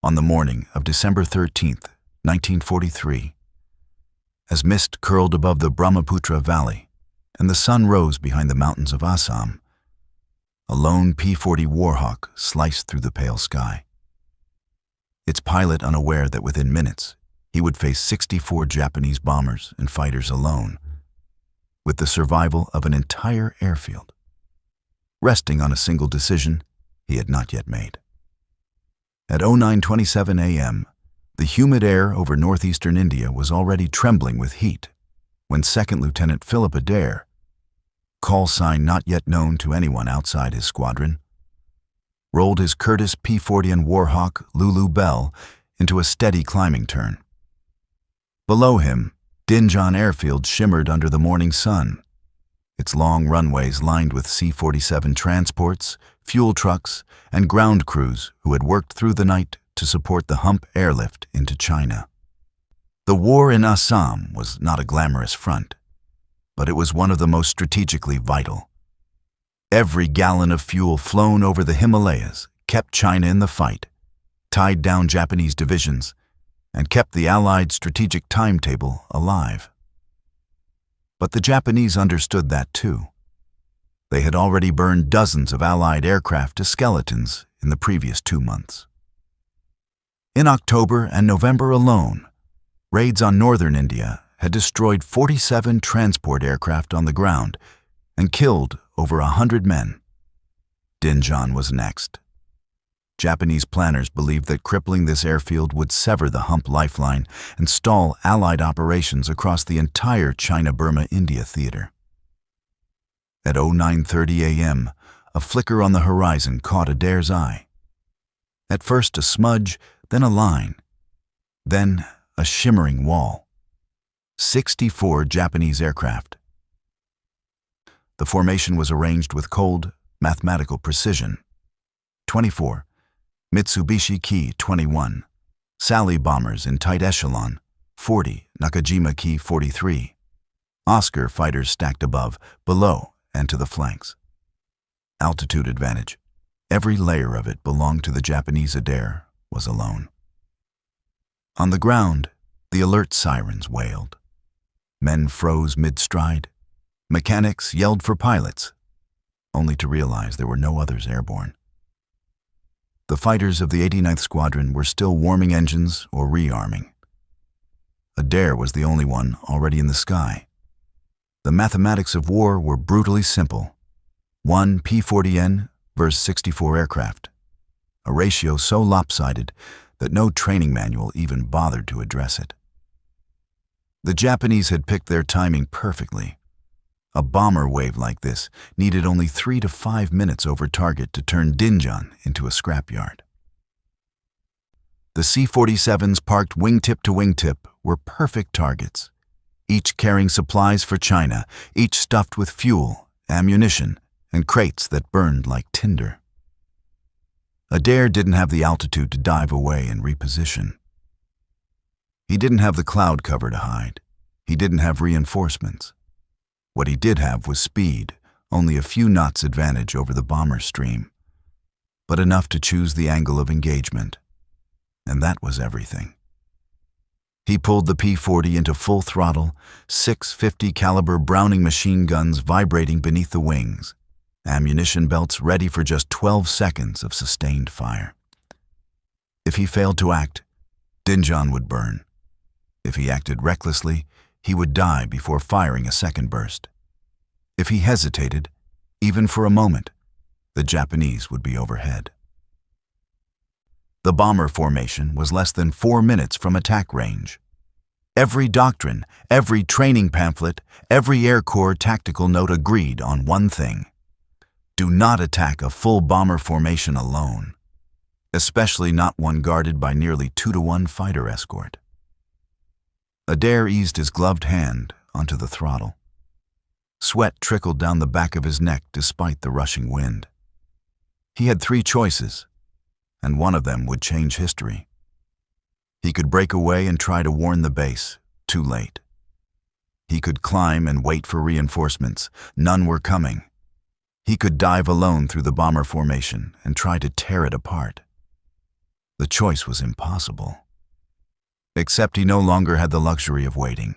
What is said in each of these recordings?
on the morning of December 13th, 1943. As mist curled above the Brahmaputra Valley and the sun rose behind the mountains of Assam, a lone P-40 Warhawk sliced through the pale sky. Its pilot unaware that within minutes he would face 64 Japanese bombers and fighters alone, with the survival of an entire airfield, resting on a single decision he had not yet made. At 09:27 a.m., the humid air over northeastern India was already trembling with heat when Second Lieutenant Philip Adair, call sign not yet known to anyone outside his squadron, rolled his Curtiss P-40N Warhawk Lulu Belle into a steady climbing turn. Below him, Dinjan Airfield shimmered under the morning sun, its long runways lined with C-47 transports, fuel trucks, and ground crews who had worked through the night to support the hump airlift into China. The war in Assam was not a glamorous front, but it was one of the most strategically vital. Every gallon of fuel flown over the Himalayas kept China in the fight, tied down Japanese divisions, and kept the Allied strategic timetable alive. But the Japanese understood that too. They had already burned dozens of Allied aircraft to skeletons in the previous 2 months. In October and November alone, raids on northern India had destroyed 47 transport aircraft on the ground and killed over 100 men. Dinjan was next. Japanese planners believed that crippling this airfield would sever the hump lifeline and stall Allied operations across the entire China-Burma-India theater. At 09:30 a.m., a flicker on the horizon caught Adair's eye. At first a smudge, then a line, then a shimmering wall. 64 Japanese aircraft. The formation was arranged with cold, mathematical precision. 24 Mitsubishi Ki-21, Sally bombers in tight echelon, 40 Nakajima Ki-43, Oscar fighters stacked above, below, and to the flanks. Altitude advantage. Every layer of it belonged to the Japanese. Adair was alone. On the ground, the alert sirens wailed. Men froze mid-stride. Mechanics yelled for pilots, only to realize there were no others airborne. The fighters of the 89th Squadron were still warming engines or rearming. Adair was the only one already in the sky. The mathematics of war were brutally simple. 1 P-40N versus 64 aircraft, a ratio so lopsided that no training manual even bothered to address it. The Japanese had picked their timing perfectly. A bomber wave like this needed only 3 to 5 minutes over target to turn Dinjan into a scrapyard. The C-47s parked wingtip to wingtip were perfect targets, each carrying supplies for China, each stuffed with fuel, ammunition, and crates that burned like tinder. Adair didn't have the altitude to dive away and reposition. He didn't have the cloud cover to hide. He didn't have reinforcements. What he did have was speed, only a few knots advantage over the bomber stream, but enough to choose the angle of engagement. And that was everything. He pulled the P-40 into full throttle, 650 caliber Browning machine guns vibrating beneath the wings, ammunition belts ready for just 12 seconds of sustained fire. If he failed to act, Dinjan would burn. If he acted recklessly, he would die before firing a second burst. If he hesitated, even for a moment, the Japanese would be overhead. The bomber formation was less than 4 minutes from attack range. Every doctrine, every training pamphlet, every Air Corps tactical note agreed on one thing: do not attack a full bomber formation alone, especially not one guarded by nearly 2-to-1 fighter escort. Adair eased his gloved hand onto the throttle. Sweat trickled down the back of his neck despite the rushing wind. He had 3 choices, and one of them would change history. He could break away and try to warn the base, too late. He could climb and wait for reinforcements, none were coming. He could dive alone through the bomber formation and try to tear it apart. The choice was impossible. Except he no longer had the luxury of waiting.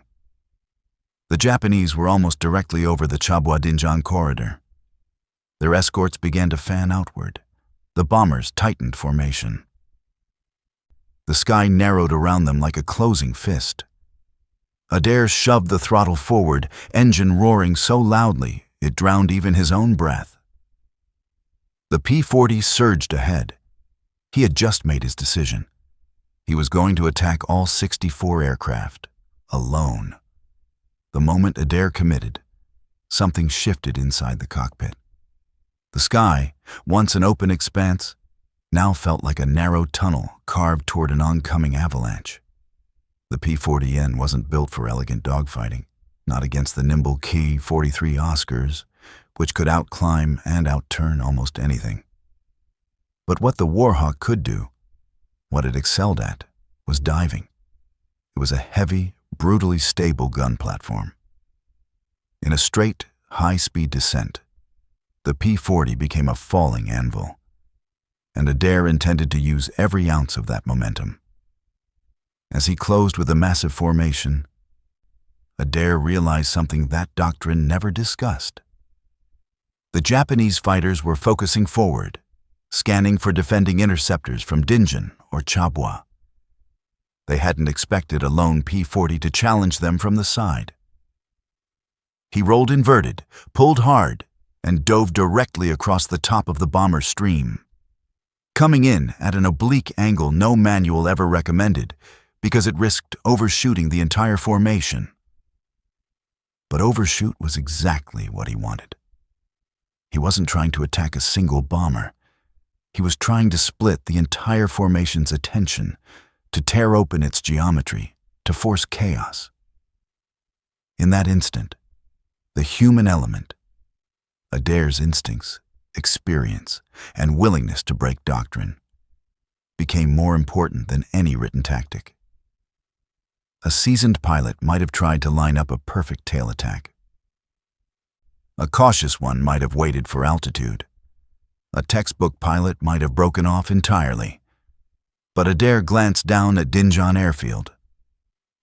The Japanese were almost directly over the Chabwa-Dinjan corridor. Their escorts began to fan outward. The bombers tightened formation. The sky narrowed around them like a closing fist. Adair shoved the throttle forward, engine roaring so loudly it drowned even his own breath. The P-40 surged ahead. He had just made his decision. He was going to attack all 64 aircraft, alone. The moment Adair committed, something shifted inside the cockpit. The sky, once an open expanse, now felt like a narrow tunnel carved toward an oncoming avalanche. The P-40N wasn't built for elegant dogfighting, not against the nimble Ki-43 Oscars, which could outclimb and outturn almost anything. But what the Warhawk could do, what it excelled at, was diving. It was a heavy, brutally stable gun platform. In a straight, high-speed descent, the P-40 became a falling anvil, and Adair intended to use every ounce of that momentum. As he closed with a massive formation, Adair realized something that doctrine never discussed. The Japanese fighters were focusing forward, scanning for defending interceptors from Dinjan or Chabwa. They hadn't expected a lone P-40 to challenge them from the side. He rolled inverted, pulled hard, and dove directly across the top of the bomber stream, coming in at an oblique angle no manual ever recommended because it risked overshooting the entire formation. But overshoot was exactly what he wanted. He wasn't trying to attack a single bomber. He was trying to split the entire formation's attention, to tear open its geometry, to force chaos. In that instant, the human element, Adair's instincts, experience, and willingness to break doctrine, became more important than any written tactic. A seasoned pilot might have tried to line up a perfect tail attack. A cautious one might have waited for altitude. A textbook pilot might have broken off entirely. But Adair glanced down at Dinjan airfield,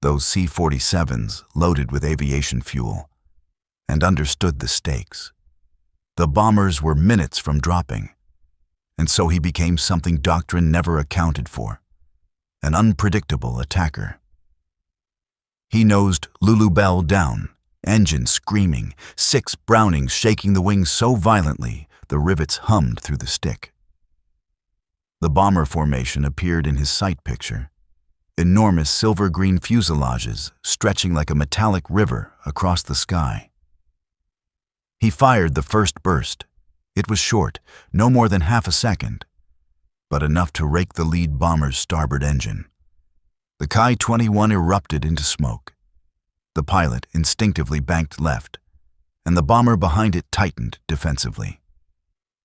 those C-47s loaded with aviation fuel, and understood the stakes. The bombers were minutes from dropping, and so he became something doctrine never accounted for, an unpredictable attacker. He nosed Lulu Belle down, engine screaming, 6 Brownings shaking the wings so violently the rivets hummed through the stick. The bomber formation appeared in his sight picture, enormous silver-green fuselages stretching like a metallic river across the sky. He fired the first burst. It was short, no more than half a second, but enough to rake the lead bomber's starboard engine. The Ki-21 erupted into smoke. The pilot instinctively banked left, and the bomber behind it tightened defensively.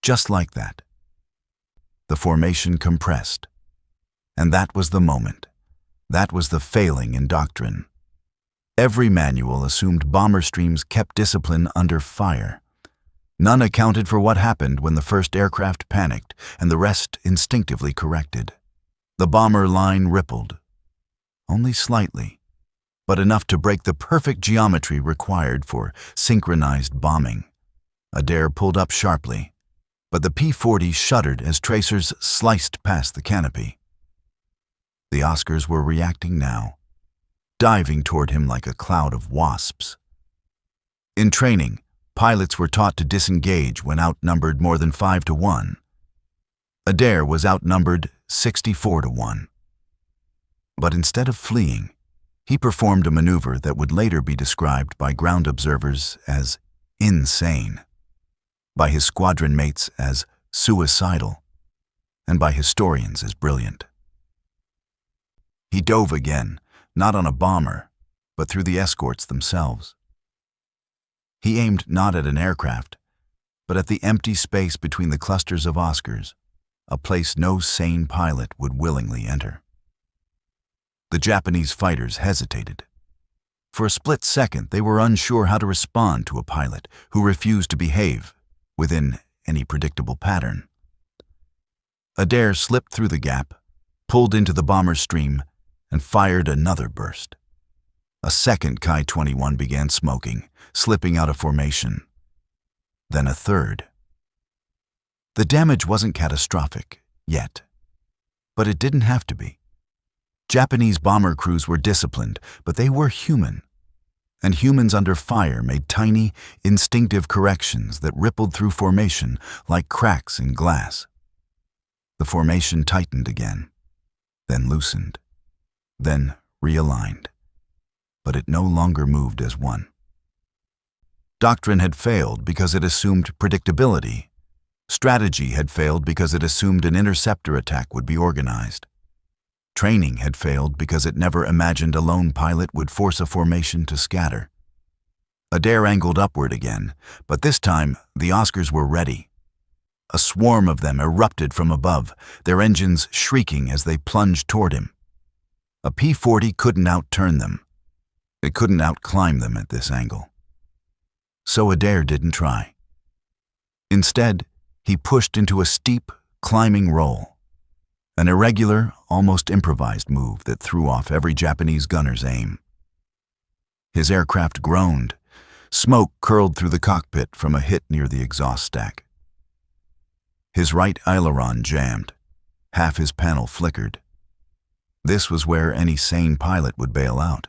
Just like that. The formation compressed. And that was the moment. That was the failing in doctrine. Every manual assumed bomber streams kept discipline under fire. None accounted for what happened when the first aircraft panicked and the rest instinctively corrected. The bomber line rippled. Only slightly, but enough to break the perfect geometry required for synchronized bombing. Adair pulled up sharply, but the P-40 shuddered as tracers sliced past the canopy. The Oscars were reacting now, diving toward him like a cloud of wasps. In training, pilots were taught to disengage when outnumbered more than 5-1. Adair was outnumbered 64-1. But instead of fleeing, he performed a maneuver that would later be described by ground observers as insane, by his squadron mates as suicidal, and by historians as brilliant. He dove again, not on a bomber, but through the escorts themselves. He aimed not at an aircraft, but at the empty space between the clusters of Oscars, a place no sane pilot would willingly enter. The Japanese fighters hesitated. For a split second, they were unsure how to respond to a pilot who refused to behave within any predictable pattern. Adair slipped through the gap, pulled into the bomber stream and fired another burst. A second Ki-21 began smoking, slipping out of formation. Then a third. The damage wasn't catastrophic, yet. But it didn't have to be. Japanese bomber crews were disciplined, but they were human. And humans under fire made tiny, instinctive corrections that rippled through formation like cracks in glass. The formation tightened again, then loosened, then realigned. But it no longer moved as one. Doctrine had failed because it assumed predictability. Strategy had failed because it assumed an interceptor attack would be organized. Training had failed because it never imagined a lone pilot would force a formation to scatter. Adair angled upward again, but this time the Oscars were ready. A swarm of them erupted from above, their engines shrieking as they plunged toward him. A P-40 couldn't outturn them. It couldn't outclimb them at this angle. So Adair didn't try. Instead, he pushed into a steep, climbing roll. An irregular, almost improvised move that threw off every Japanese gunner's aim. His aircraft groaned. Smoke curled through the cockpit from a hit near the exhaust stack. His right aileron jammed. Half his panel flickered. This was where any sane pilot would bail out.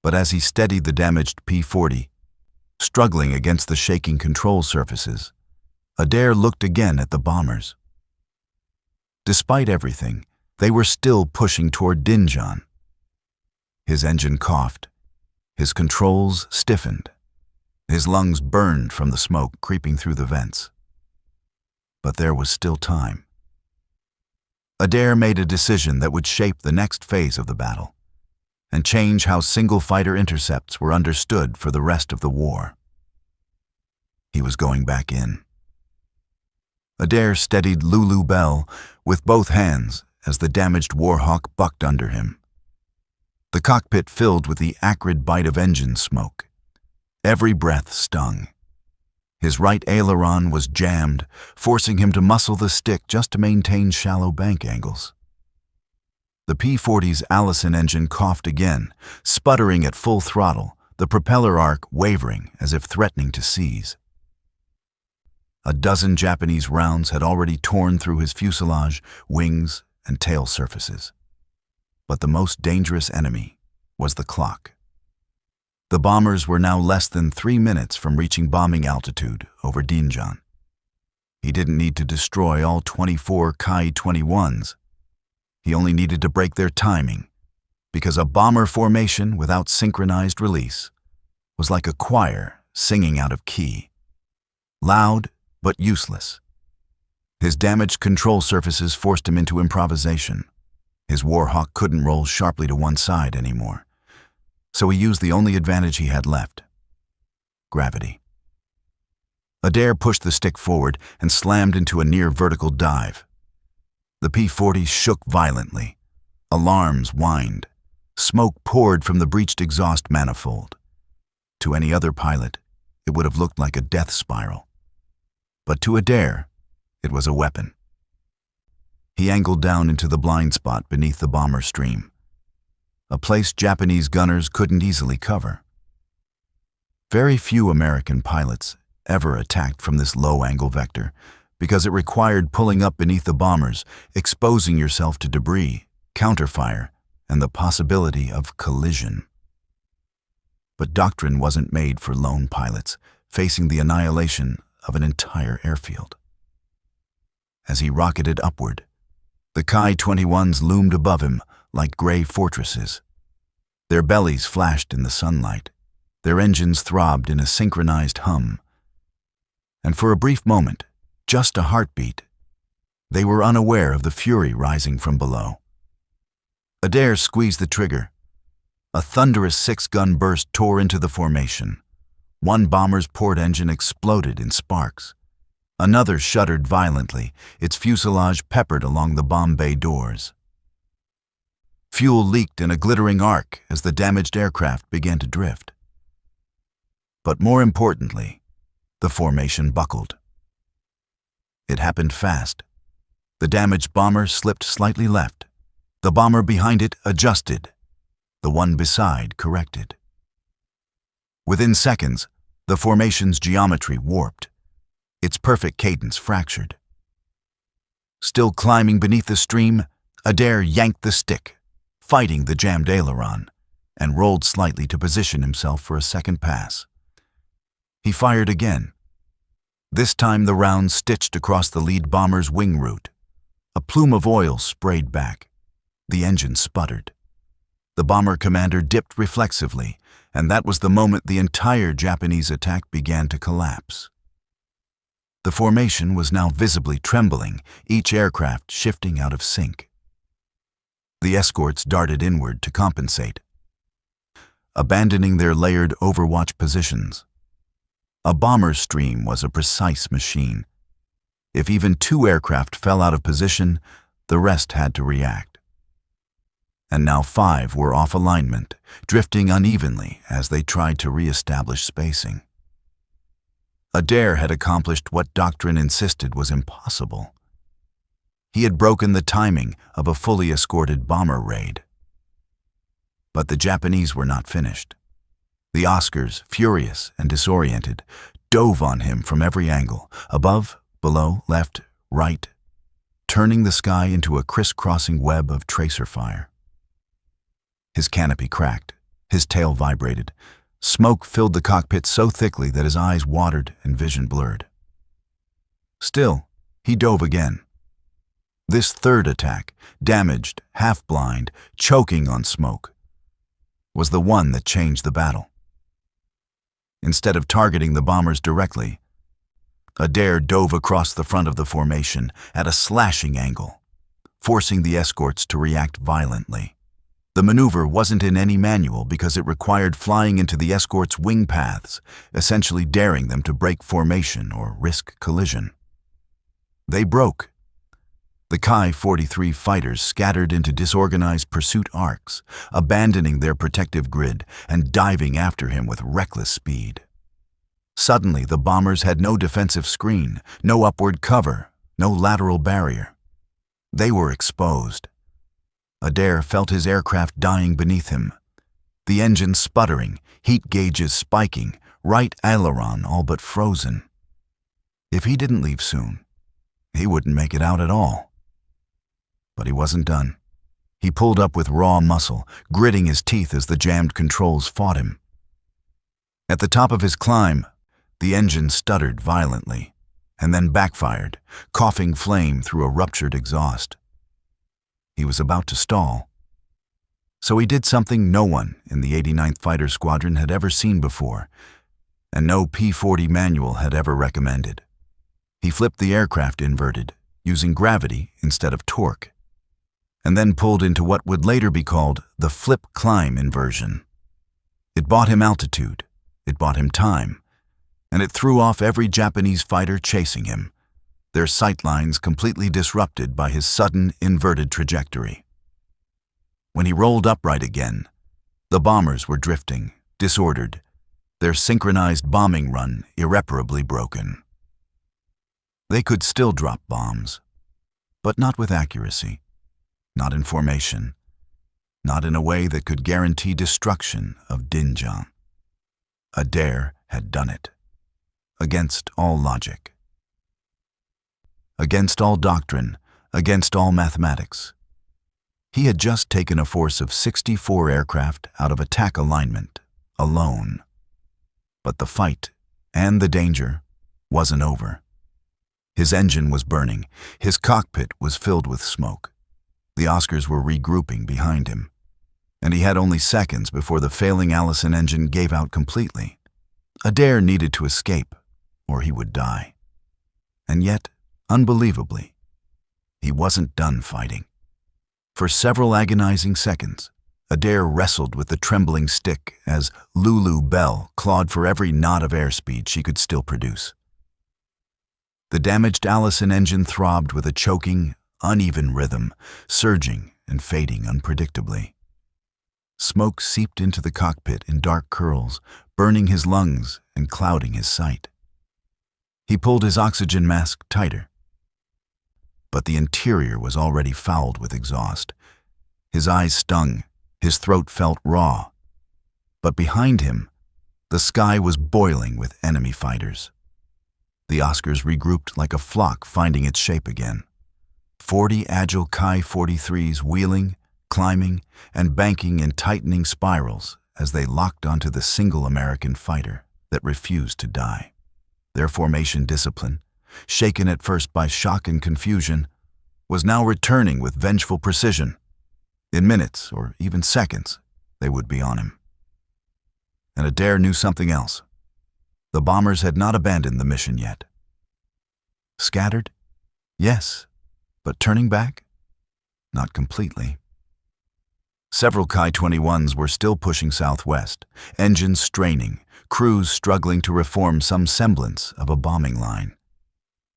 But as he steadied the damaged P-40, struggling against the shaking control surfaces, Adair looked again at the bombers. Despite everything, they were still pushing toward Dinjan. His engine coughed. His controls stiffened. His lungs burned from the smoke creeping through the vents. But there was still time. Adair made a decision that would shape the next phase of the battle and change how single fighter intercepts were understood for the rest of the war. He was going back in. Adair steadied Lulu Belle with both hands as the damaged Warhawk bucked under him. The cockpit filled with the acrid bite of engine smoke. Every breath stung. His right aileron was jammed, forcing him to muscle the stick just to maintain shallow bank angles. The P-40's Allison engine coughed again, sputtering at full throttle, the propeller arc wavering as if threatening to seize. A dozen Japanese rounds had already torn through his fuselage, wings, and tail surfaces. But the most dangerous enemy was the clock. The bombers were now less than 3 minutes from reaching bombing altitude over Dinjan. He didn't need to destroy all 24 Ki-21s. He only needed to break their timing, because a bomber formation without synchronized release was like a choir singing out of key. Loud, but useless. His damaged control surfaces forced him into improvisation. His Warhawk couldn't roll sharply to one side anymore, so he used the only advantage he had left: gravity. Adair pushed the stick forward and slammed into a near-vertical dive. The P-40 shook violently. Alarms whined. Smoke poured from the breached exhaust manifold. To any other pilot, it would have looked like a death spiral. But to Adair, it was a weapon. He angled down into the blind spot beneath the bomber stream, a place Japanese gunners couldn't easily cover. Very few American pilots ever attacked from this low-angle vector because it required pulling up beneath the bombers, exposing yourself to debris, counterfire, and the possibility of collision. But doctrine wasn't made for lone pilots facing the annihilation of an entire airfield. As he rocketed upward, the Ki-21s loomed above him like gray fortresses. Their bellies flashed in the sunlight. Their engines throbbed in a synchronized hum. And for a brief moment, just a heartbeat, they were unaware of the fury rising from below. Adair squeezed the trigger. A thunderous 6-gun burst tore into the formation. One bomber's port engine exploded in sparks. Another shuddered violently, its fuselage peppered along the bomb bay doors. Fuel leaked in a glittering arc as the damaged aircraft began to drift. But more importantly, the formation buckled. It happened fast, The damaged bomber slipped slightly left. The bomber behind it adjusted. The one beside corrected. Within seconds, the formation's geometry warped. Its perfect cadence fractured. Still climbing beneath the stream, Adair yanked the stick, fighting the jammed aileron, and rolled slightly to position himself for a second pass. He fired again. This time the round stitched across the lead bomber's wing root. A plume of oil sprayed back. The engine sputtered. The bomber commander dipped reflexively, and that was the moment the entire Japanese attack began to collapse. The formation was now visibly trembling, each aircraft shifting out of sync. The escorts darted inward to compensate, abandoning their layered overwatch positions. A bomber stream was a precise machine. If even 2 aircraft fell out of position, the rest had to react. And now 5 were off alignment, drifting unevenly as they tried to re-establish spacing. Adair had accomplished what doctrine insisted was impossible. He had broken the timing of a fully escorted bomber raid. But the Japanese were not finished. The Oscars, furious and disoriented, dove on him from every angle, above, below, left, right, turning the sky into a crisscrossing web of tracer fire. His canopy cracked, his tail vibrated. Smoke filled the cockpit so thickly that his eyes watered and vision blurred. Still, he dove again. This third attack, damaged, half-blind, choking on smoke, was the one that changed the battle. Instead of targeting the bombers directly, Adair dove across the front of the formation at a slashing angle, forcing the escorts to react violently. The maneuver wasn't in any manual because it required flying into the escorts' wing paths, essentially daring them to break formation or risk collision. They broke. The Ki-43 fighters scattered into disorganized pursuit arcs, abandoning their protective grid and diving after him with reckless speed. Suddenly, the bombers had no defensive screen, no upward cover, no lateral barrier. They were exposed. Adair felt his aircraft dying beneath him. The engine sputtering, heat gauges spiking, right aileron all but frozen. If he didn't leave soon, he wouldn't make it out at all. But he wasn't done. He pulled up with raw muscle, gritting his teeth as the jammed controls fought him. At the top of his climb, the engine stuttered violently, and then backfired, coughing flame through a ruptured exhaust. He was about to stall. So he did something no one in the 89th Fighter Squadron had ever seen before, and no P-40 manual had ever recommended. He flipped the aircraft inverted, using gravity instead of torque, and then pulled into what would later be called the flip-climb inversion. It bought him altitude, it bought him time, and it threw off every Japanese fighter chasing him, their sightlines completely disrupted by his sudden inverted trajectory. When he rolled upright again, the bombers were drifting, disordered, their synchronized bombing run irreparably broken. They could still drop bombs, but not with accuracy, not in formation, not in a way that could guarantee destruction of Dinjan. Adair had done it, against all logic. Against all doctrine, against all mathematics. He had just taken a force of 64 aircraft out of attack alignment, alone. But the fight, and the danger, wasn't over. His engine was burning, his cockpit was filled with smoke. The Oscars were regrouping behind him, and he had only seconds before the failing Allison engine gave out completely. Adair needed to escape, or he would die. And yet, unbelievably, he wasn't done fighting. For several agonizing seconds, Adair wrestled with the trembling stick as Lulu Belle clawed for every knot of airspeed she could still produce. The damaged Allison engine throbbed with a choking, uneven rhythm, surging and fading unpredictably. Smoke seeped into the cockpit in dark curls, burning his lungs and clouding his sight. He pulled his oxygen mask tighter. but the interior was already fouled with exhaust. His eyes stung, his throat felt raw. But behind him, the sky was boiling with enemy fighters. The Oscars regrouped like a flock finding its shape again. 40 agile Ki-43s wheeling, climbing, and banking in tightening spirals as they locked onto the single American fighter that refused to die. Their formation discipline, shaken at first by shock and confusion, was now returning with vengeful precision. In minutes, or even seconds, they would be on him. And Adair knew something else. The bombers had not abandoned the mission yet. Scattered? Yes. But turning back? Not completely. Several Ki-21s were still pushing southwest, engines straining, crews struggling to reform some semblance of a bombing line.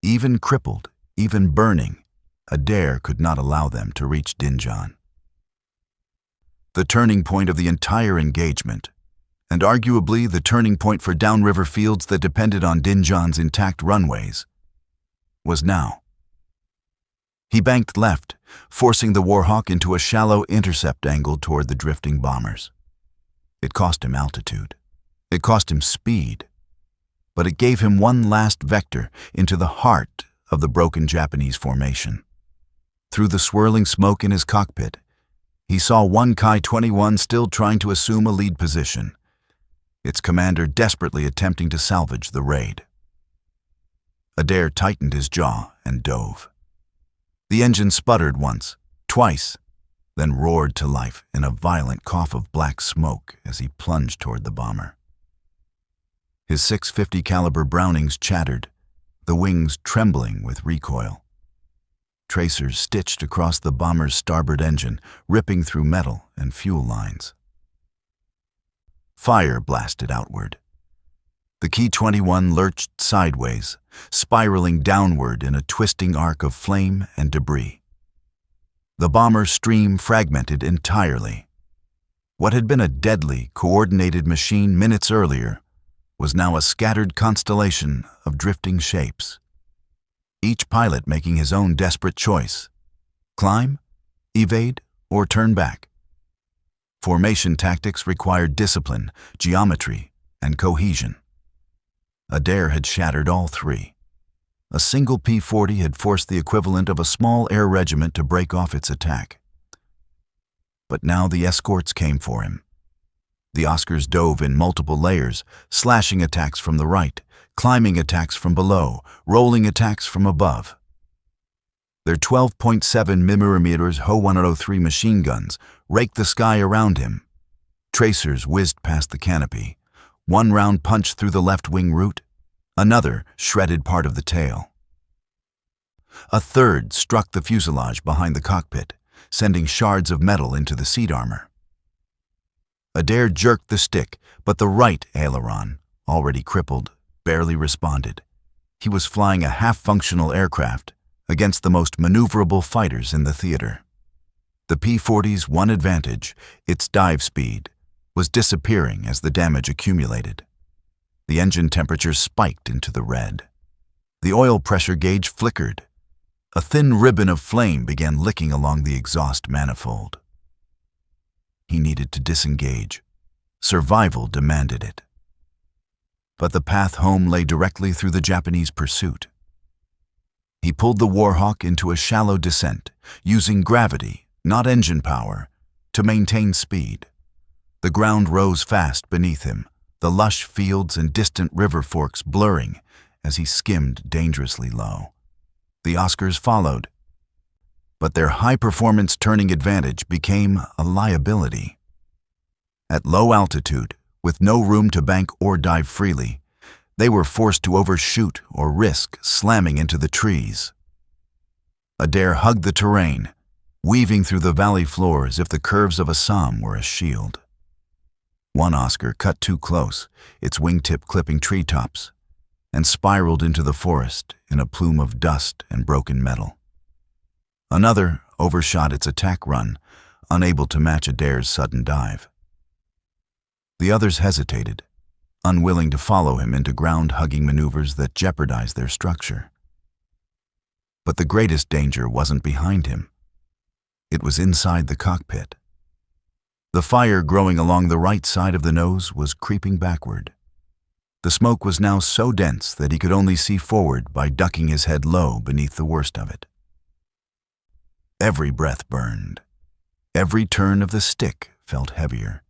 Even crippled, even burning, Adair could not allow them to reach Dinjan. The turning point of the entire engagement, and arguably the turning point for downriver fields that depended on Dinjan's intact runways, was now. He banked left, forcing the Warhawk into a shallow intercept angle toward the drifting bombers. It cost him altitude. It cost him speed. But it gave him one last vector into the heart of the broken Japanese formation. Through the swirling smoke in his cockpit, he saw one Ki-21 still trying to assume a lead position, its commander desperately attempting to salvage the raid. Adair tightened his jaw and dove. The engine sputtered once, twice, then roared to life in a violent cough of black smoke as he plunged toward the bomber. His .650 caliber Brownings chattered, the wings trembling with recoil. Tracers stitched across the bomber's starboard engine, ripping through metal and fuel lines. Fire blasted outward. The Ki-21 lurched sideways, spiraling downward in a twisting arc of flame and debris. The bomber's stream fragmented entirely. What had been a deadly, coordinated machine minutes earlier was now a scattered constellation of drifting shapes. Each pilot making his own desperate choice: climb, evade, or turn back. Formation tactics required discipline, geometry, and cohesion. Adair had shattered all three. A single P-40 had forced the equivalent of a small air regiment to break off its attack. But now the escorts came for him. The Oscars dove in multiple layers, slashing attacks from the right, climbing attacks from below, rolling attacks from above. Their 12.7 mm Ho-103 machine guns raked the sky around him. Tracers whizzed past the canopy. One round punched through the left wing root. Another shredded part of the tail. A third struck the fuselage behind the cockpit, sending shards of metal into the seat armor. Adair jerked the stick, but the right aileron, already crippled, barely responded. He was flying a half-functional aircraft against the most maneuverable fighters in the theater. The P-40's one advantage, its dive speed, was disappearing as the damage accumulated. The engine temperature spiked into the red. The oil pressure gauge flickered. A thin ribbon of flame began licking along the exhaust manifold. He needed to disengage. Survival demanded it. But the path home lay directly through the Japanese pursuit. He pulled the Warhawk into a shallow descent, using gravity, not engine power, to maintain speed. The ground rose fast beneath him, the lush fields and distant river forks blurring as he skimmed dangerously low. The Oscars followed, but their high-performance turning advantage became a liability. At low altitude, with no room to bank or dive freely, they were forced to overshoot or risk slamming into the trees. Adair hugged the terrain, weaving through the valley floor as if the curves of Assam were a shield. One Oscar cut too close, its wingtip clipping treetops, and spiraled into the forest in a plume of dust and broken metal. Another overshot its attack run, unable to match Adair's sudden dive. The others hesitated, unwilling to follow him into ground-hugging maneuvers that jeopardized their structure. But the greatest danger wasn't behind him. It was inside the cockpit. The fire growing along the right side of the nose was creeping backward. The smoke was now so dense that he could only see forward by ducking his head low beneath the worst of it. Every breath burned. Every turn of the stick felt heavier.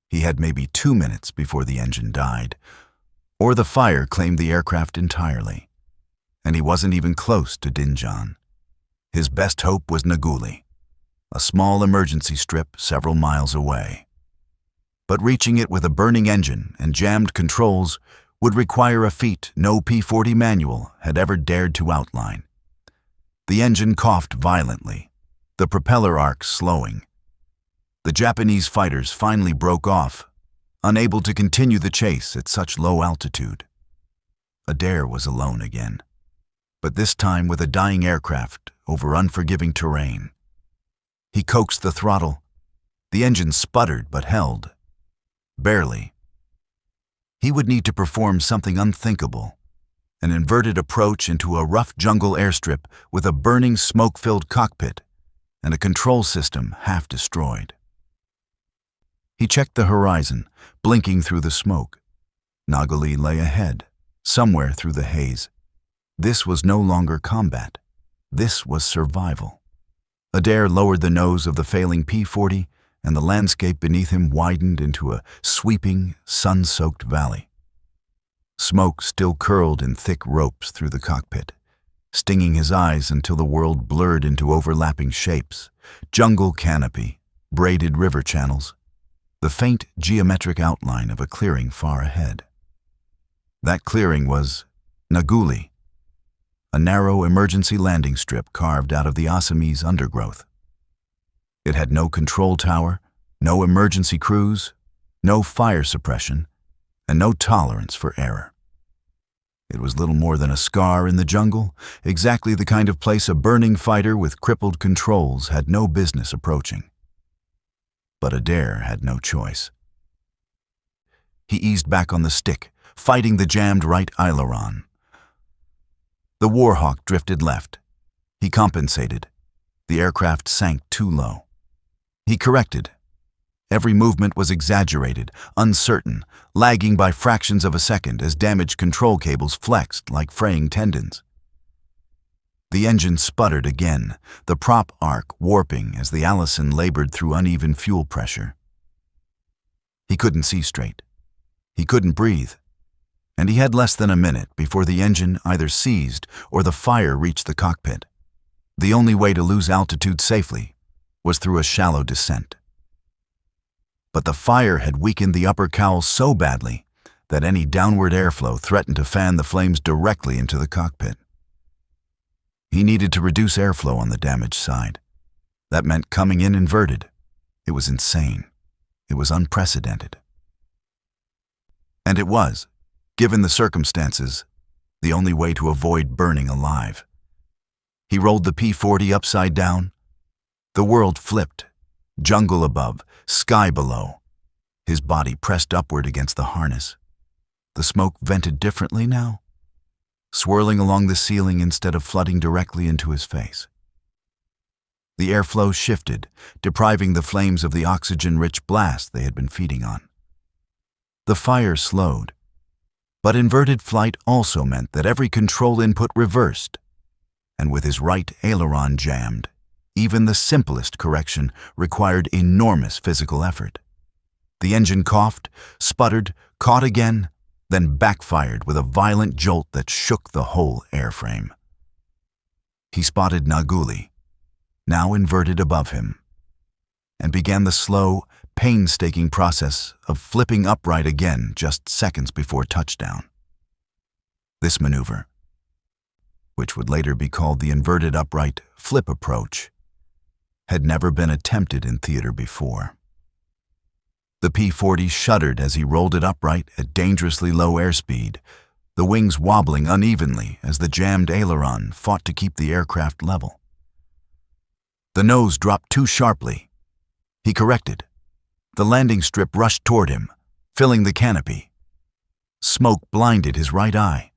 He had maybe 2 minutes before the engine died, or the fire claimed the aircraft entirely. And he wasn't even close to Dinjan. His best hope was Naguli, a small emergency strip several miles away. But reaching it with a burning engine and jammed controls would require a feat no P-40 manual had ever dared to outline. The engine coughed violently, the propeller arc slowing. The Japanese fighters finally broke off, unable to continue the chase at such low altitude. Adair was alone again, but this time with a dying aircraft over unforgiving terrain. He coaxed the throttle. The engine sputtered but held. Barely. He would need to perform something unthinkable, an inverted approach into a rough jungle airstrip with a burning smoke-filled cockpit and a control system half destroyed. He checked the horizon, blinking through the smoke. Naguli lay ahead, somewhere through the haze. This was no longer combat. This was survival. Adair lowered the nose of the failing P-40, and the landscape beneath him widened into a sweeping, sun-soaked valley. Smoke still curled in thick ropes through the cockpit, stinging his eyes until the world blurred into overlapping shapes, jungle canopy, braided river channels, the faint geometric outline of a clearing far ahead. That clearing was Naguli, a narrow emergency landing strip carved out of the Assamese undergrowth. It had no control tower, no emergency crews, no fire suppression, and no tolerance for error. It was little more than a scar in the jungle, exactly the kind of place a burning fighter with crippled controls had no business approaching. But Adair had no choice. He eased back on the stick, fighting the jammed right aileron. The Warhawk drifted left. He compensated. The aircraft sank too low. He corrected. Every movement was exaggerated, uncertain, lagging by fractions of a second as damaged control cables flexed like fraying tendons. The engine sputtered again, the prop arc warping as the Allison labored through uneven fuel pressure. He couldn't see straight. He couldn't breathe. And he had less than a minute before the engine either seized or the fire reached the cockpit. The only way to lose altitude safely was through a shallow descent. But the fire had weakened the upper cowl so badly that any downward airflow threatened to fan the flames directly into the cockpit. He needed to reduce airflow on the damaged side. That meant coming in inverted. It was insane. It was unprecedented. And it was, given the circumstances, the only way to avoid burning alive. He rolled the P-40 upside down. The world flipped, jungle above, sky below. His body pressed upward against the harness. The smoke vented differently now, swirling along the ceiling instead of flooding directly into his face. The airflow shifted, depriving the flames of the oxygen-rich blast they had been feeding on. The fire slowed, but inverted flight also meant that every control input reversed, and with his right aileron jammed, even the simplest correction required enormous physical effort. The engine coughed, sputtered, caught again, then backfired with a violent jolt that shook the whole airframe. He spotted Naguli, now inverted above him, and began the slow, painstaking process of flipping upright again just seconds before touchdown. This maneuver, which would later be called the inverted upright flip approach, had never been attempted in theater before. The P-40 shuddered as he rolled it upright at dangerously low airspeed, the wings wobbling unevenly as the jammed aileron fought to keep the aircraft level. The nose dropped too sharply. He corrected. The landing strip rushed toward him, filling the canopy. Smoke blinded his right eye.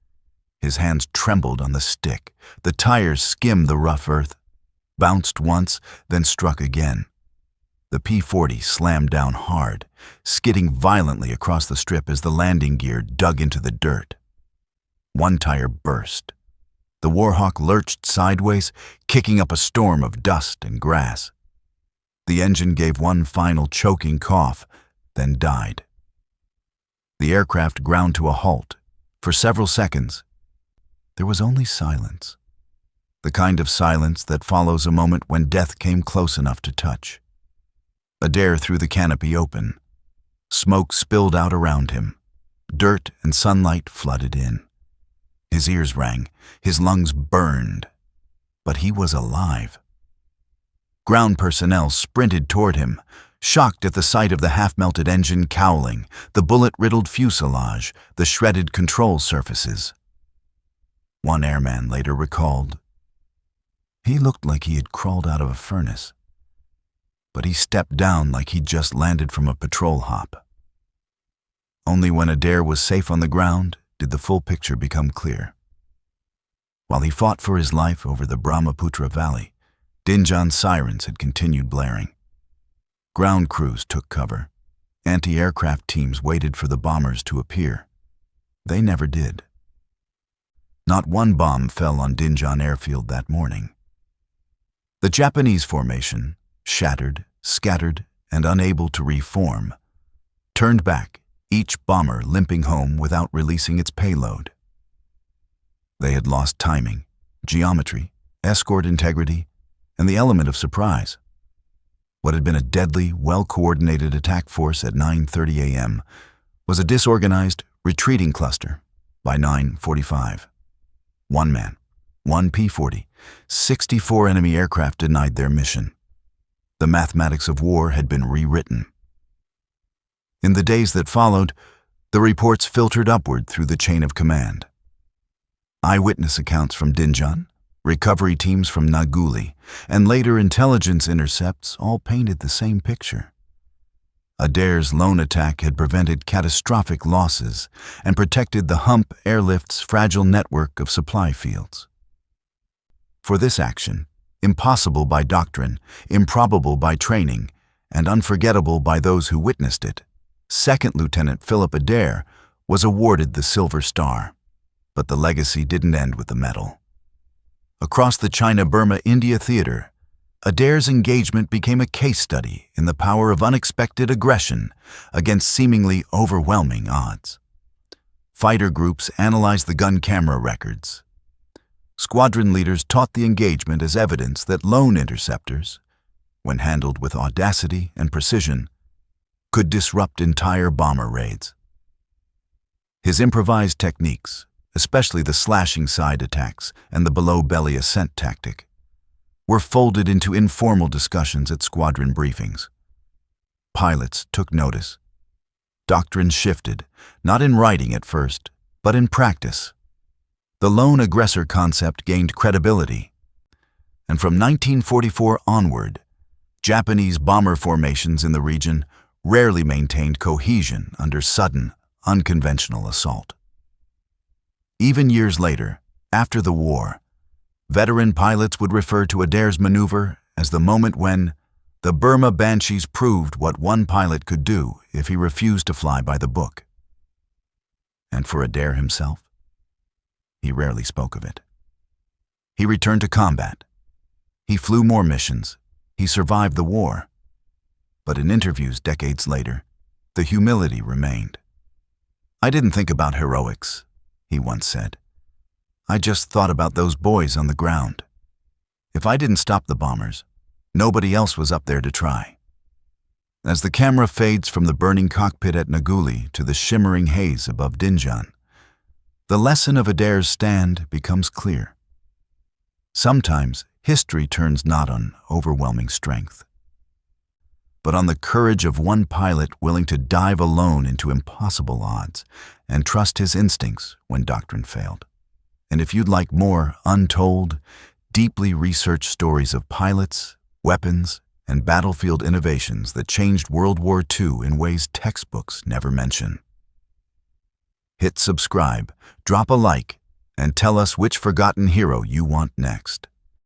His hands trembled on the stick. The tires skimmed the rough earth, bounced once, then struck again. The P-40 slammed down hard, skidding violently across the strip as the landing gear dug into the dirt. One tire burst. The Warhawk lurched sideways, kicking up a storm of dust and grass. The engine gave one final choking cough, then died. The aircraft ground to a halt. For several seconds, there was only silence. The kind of silence that follows a moment when death came close enough to touch. Adair threw the canopy open. Smoke spilled out around him. Dirt and sunlight flooded in. His ears rang, his lungs burned, but he was alive. Ground personnel sprinted toward him, shocked at the sight of the half-melted engine cowling, the bullet-riddled fuselage, the shredded control surfaces. One airman later recalled, "He looked like he had crawled out of a furnace, but he stepped down like he'd just landed from a patrol hop." Only when Adair was safe on the ground did the full picture become clear. While he fought for his life over the Brahmaputra Valley, Dinjan sirens had continued blaring. Ground crews took cover. Anti-aircraft teams waited for the bombers to appear. They never did. Not one bomb fell on Dinjan airfield that morning. The Japanese formation, shattered, scattered, and unable to reform, turned back, each bomber limping home without releasing its payload. They had lost timing, geometry, escort integrity, and the element of surprise. What had been a deadly, well-coordinated attack force at 9:30 a.m. was a disorganized, retreating cluster by 9:45. One man, one P-40, 64 enemy aircraft denied their mission. The mathematics of war had been rewritten. In the days that followed, the reports filtered upward through the chain of command. Eyewitness accounts from Dinjan, recovery teams from Naguli, and later intelligence intercepts all painted the same picture. Adair's lone attack had prevented catastrophic losses and protected the Hump airlift's fragile network of supply fields. For this action, impossible by doctrine, improbable by training, and unforgettable by those who witnessed it, Second Lieutenant Philip Adair was awarded the Silver Star. But the legacy didn't end with the medal. Across the China-Burma-India theater, Adair's engagement became a case study in the power of unexpected aggression against seemingly overwhelming odds. Fighter groups analyzed the gun camera records. Squadron leaders taught the engagement as evidence that lone interceptors, when handled with audacity and precision, could disrupt entire bomber raids. His improvised techniques, especially the slashing side attacks and the below-belly ascent tactic, were folded into informal discussions at squadron briefings. Pilots took notice. Doctrine shifted, not in writing at first, but in practice. The lone aggressor concept gained credibility, and from 1944 onward, Japanese bomber formations in the region rarely maintained cohesion under sudden, unconventional assault. Even years later, after the war, veteran pilots would refer to Adair's maneuver as the moment when the Burma Banshees proved what one pilot could do if he refused to fly by the book. And for Adair himself, he rarely spoke of it. He returned to combat. He flew more missions. He survived the war. But in interviews decades later, the humility remained. "I didn't think about heroics," he once said. "I just thought about those boys on the ground. If I didn't stop the bombers, nobody else was up there to try." As the camera fades from the burning cockpit at Naguli to the shimmering haze above Dinjan, the lesson of Adair's stand becomes clear. Sometimes history turns not on overwhelming strength, but on the courage of one pilot willing to dive alone into impossible odds and trust his instincts when doctrine failed. And if you'd like more untold, deeply researched stories of pilots, weapons, and battlefield innovations that changed World War II in ways textbooks never mention, hit subscribe, drop a like, and tell us which forgotten hero you want next.